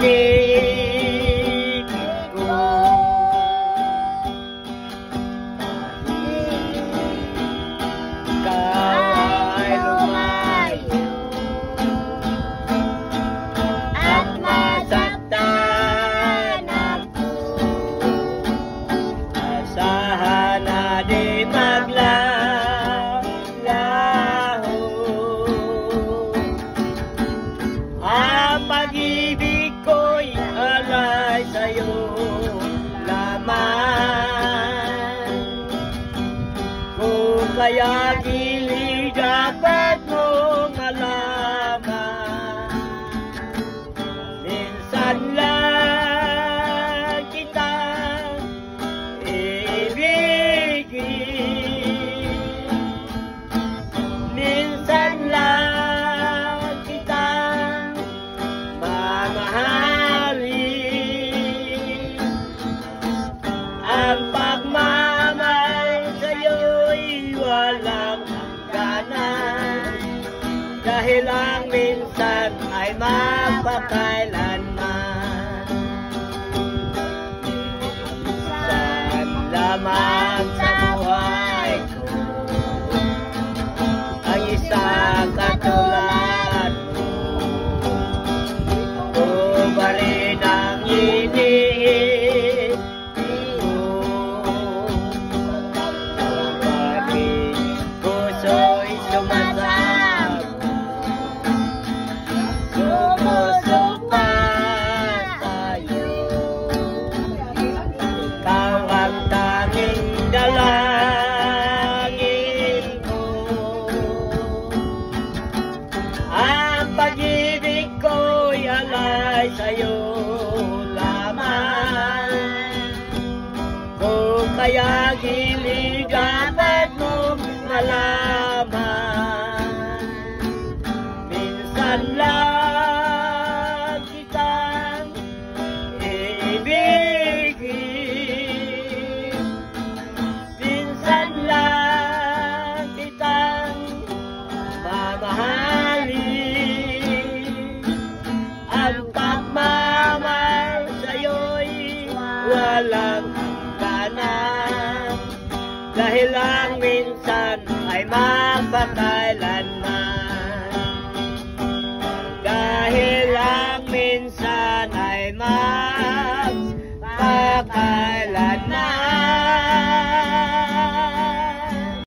pag-ibig ko. Ikaw ay lumayo at masaktan ako. Asahan na di maglaho. Ang pag-ibig ko'y alay sa'yo lamang. Kung kaya gilid dapat mong malaman, minsan lang kitang ibigin, minsan lang kitang mamahalin. Ang pagmamahal sa'yo'y walang hangganan, dahil ang minsan ay mapakailanman. Minsan lamang sa buhay ko ang isang katulad mo. Ito ba rin ang iniibig ko? Bakit puso'y sumasabog, sumusupa sa'yo? Ikaw ang tanging dalangin ko. Ang pag-ibig ko'y alay sa'yo lamang. Kung kaya gilid dapat mong malaman, minsan lang kitang ibigin, minsan lang kitang mamahalin. Ang pagmamahal sa'yo'y walang hangganan, dahil ang minsan ay mapakailanman. Dahil ang minsan ay